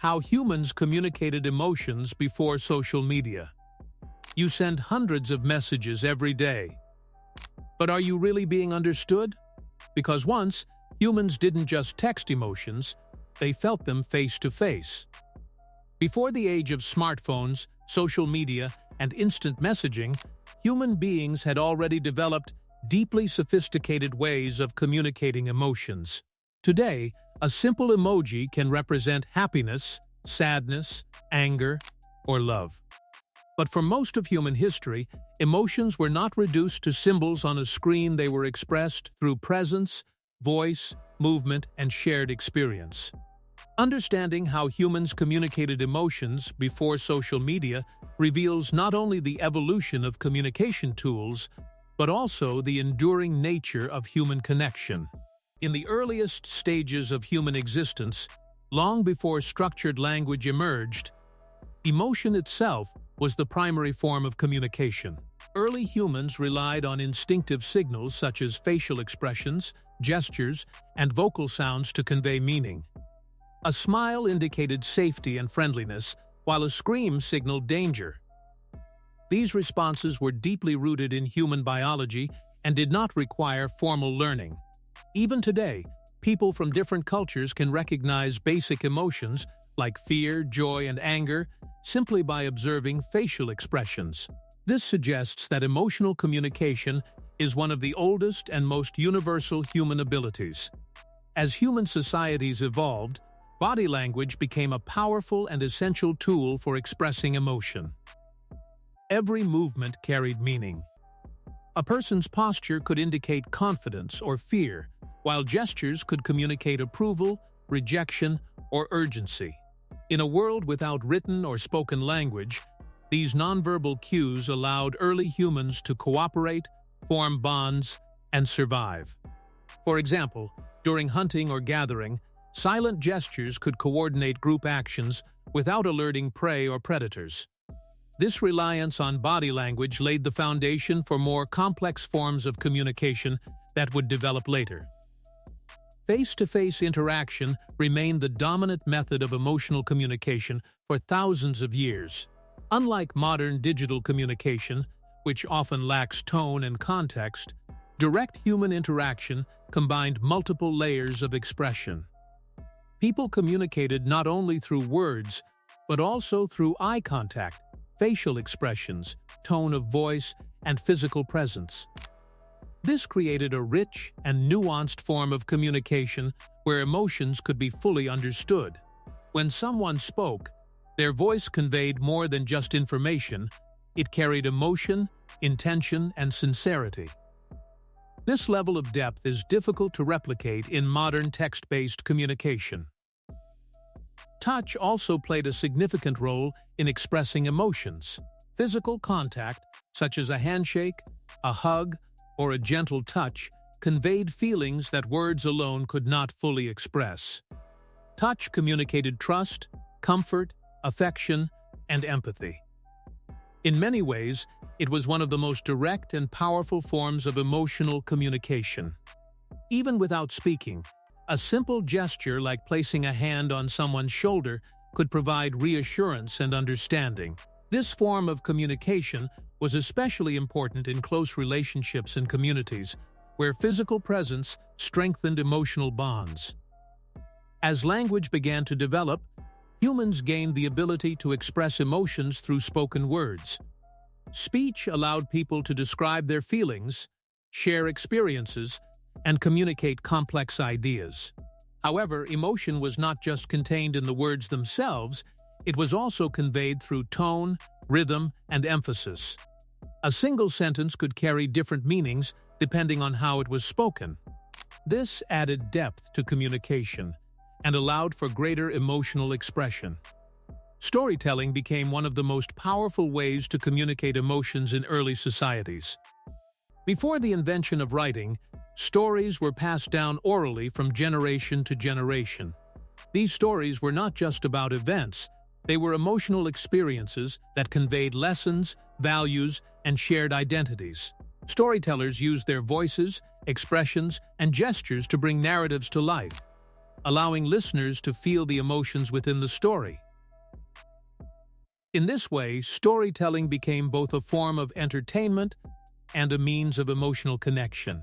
How humans communicated emotions before social media. You send hundreds of messages every day. But are you really being understood? Because once, humans didn't just text emotions, they felt them face to face. Before the age of smartphones, social media, and instant messaging, human beings had already developed deeply sophisticated ways of communicating emotions. Today, a simple emoji can represent happiness, sadness, anger, or love. But for most of human history, emotions were not reduced to symbols on a screen. They were expressed through presence, voice, movement, and shared experience. Understanding how humans communicated emotions before social media reveals not only the evolution of communication tools, but also the enduring nature of human connection. In the earliest stages of human existence, long before structured language emerged, emotion itself was the primary form of communication. Early humans relied on instinctive signals such as facial expressions, gestures, and vocal sounds to convey meaning. A smile indicated safety and friendliness, while a scream signaled danger. These responses were deeply rooted in human biology and did not require formal learning. Even today, people from different cultures can recognize basic emotions like fear, joy, and anger simply by observing facial expressions. This suggests that emotional communication is one of the oldest and most universal human abilities. As human societies evolved, body language became a powerful and essential tool for expressing emotion. Every movement carried meaning. A person's posture could indicate confidence or fear, while gestures could communicate approval, rejection, or urgency. In a world without written or spoken language, these nonverbal cues allowed early humans to cooperate, form bonds, and survive. For example, during hunting or gathering, silent gestures could coordinate group actions without alerting prey or predators. This reliance on body language laid the foundation for more complex forms of communication that would develop later. Face-to-face interaction remained the dominant method of emotional communication for thousands of years. Unlike modern digital communication, which often lacks tone and context, direct human interaction combined multiple layers of expression. People communicated not only through words, but also through eye contact, facial expressions, tone of voice, and physical presence. This created a rich and nuanced form of communication where emotions could be fully understood. When someone spoke, their voice conveyed more than just information. It carried emotion, intention, and sincerity. This level of depth is difficult to replicate in modern text-based communication. Touch also played a significant role in expressing emotions. Physical contact, such as a handshake, a hug, or a gentle touch, conveyed feelings that words alone could not fully express. Touch communicated trust, comfort, affection, and empathy. In many ways, it was one of the most direct and powerful forms of emotional communication. Even without speaking, a simple gesture like placing a hand on someone's shoulder could provide reassurance and understanding. This form of communication was especially important in close relationships and communities, where physical presence strengthened emotional bonds. As language began to develop, humans gained the ability to express emotions through spoken words. Speech allowed people to describe their feelings, share experiences, and communicate complex ideas. However, emotion was not just contained in the words themselves, it was also conveyed through tone, rhythm, and emphasis. A single sentence could carry different meanings depending on how it was spoken. This added depth to communication and allowed for greater emotional expression. Storytelling became one of the most powerful ways to communicate emotions in early societies. Before the invention of writing, stories were passed down orally from generation to generation. These stories were not just about events, they were emotional experiences that conveyed lessons, values, and shared identities. Storytellers used their voices, expressions, and gestures to bring narratives to life. allowing listeners to feel the emotions within the story. In this way, storytelling became both a form of entertainment and a means of emotional connection.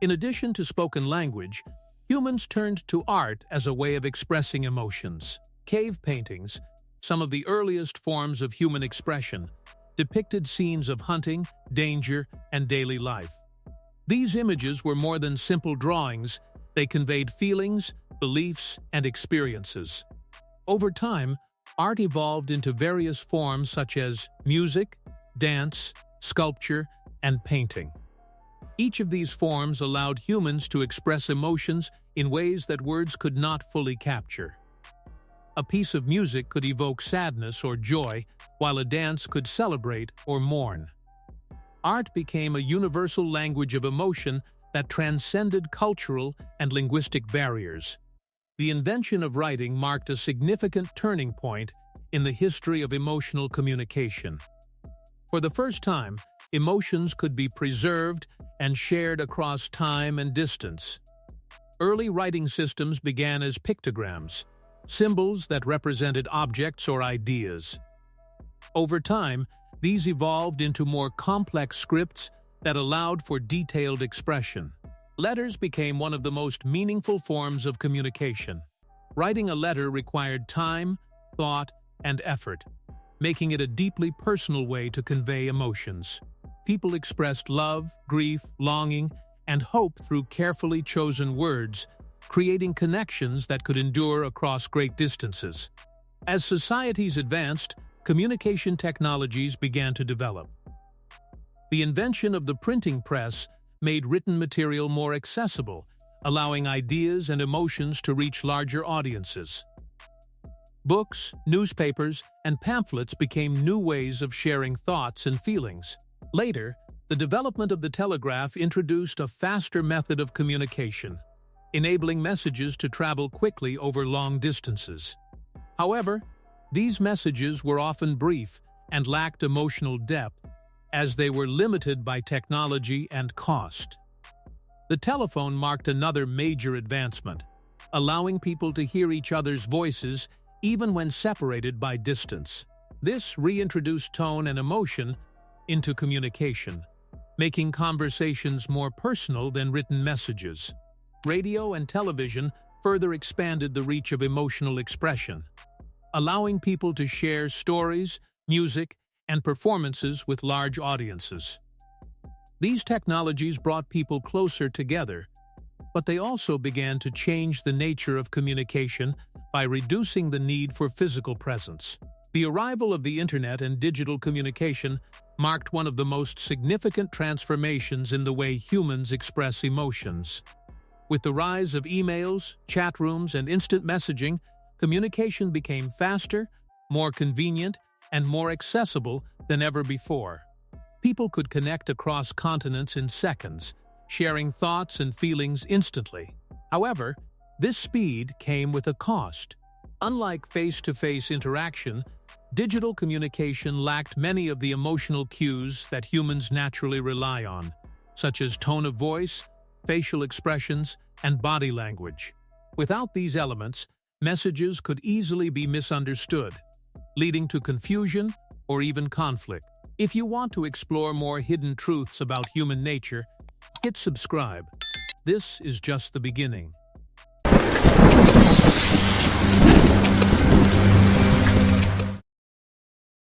In addition to spoken language, humans turned to art as a way of expressing emotions. Cave paintings, some of the earliest forms of human expression, depicted scenes of hunting, danger, and daily life. These images were more than simple drawings. They conveyed feelings, beliefs, and experiences. Over time, art evolved into various forms such as music, dance, sculpture, and painting. Each of these forms allowed humans to express emotions in ways that words could not fully capture. A piece of music could evoke sadness or joy, while a dance could celebrate or mourn. Art became a universal language of emotion that transcended cultural and linguistic barriers. The invention of writing marked a significant turning point in the history of emotional communication. For the first time, emotions could be preserved and shared across time and distance. Early writing systems began as pictograms, symbols that represented objects or ideas. Over time, these evolved into more complex scripts that allowed for detailed expression. Letters became one of the most meaningful forms of communication. Writing a letter required time, thought, and effort, making it a deeply personal way to convey emotions. People expressed love, grief, longing, and hope through carefully chosen words, creating connections that could endure across great distances. As societies advanced, communication technologies began to develop. The invention of the printing press made written material more accessible, allowing ideas and emotions to reach larger audiences. Books, newspapers, and pamphlets became new ways of sharing thoughts and feelings. Later, the development of the telegraph introduced a faster method of communication, enabling messages to travel quickly over long distances. However, these messages were often brief and lacked emotional depth, as they were limited by technology and cost. The telephone marked another major advancement, allowing people to hear each other's voices even when separated by distance. This reintroduced tone and emotion into communication, making conversations more personal than written messages. Radio and television further expanded the reach of emotional expression, allowing people to share stories, music, and performances with large audiences. These technologies brought people closer together, but they also began to change the nature of communication by reducing the need for physical presence. The arrival of the internet and digital communication marked one of the most significant transformations in the way humans express emotions. With the rise of emails, chat rooms, and instant messaging, communication became faster, more convenient, and more accessible than ever before. People could connect across continents in seconds, sharing thoughts and feelings instantly. However, this speed came with a cost. Unlike face-to-face interaction, digital communication lacked many of the emotional cues that humans naturally rely on, such as tone of voice, facial expressions, and body language. Without these elements, messages could easily be misunderstood, leading to confusion or even conflict. If you want to explore more hidden truths about human nature, hit subscribe. This is just the beginning.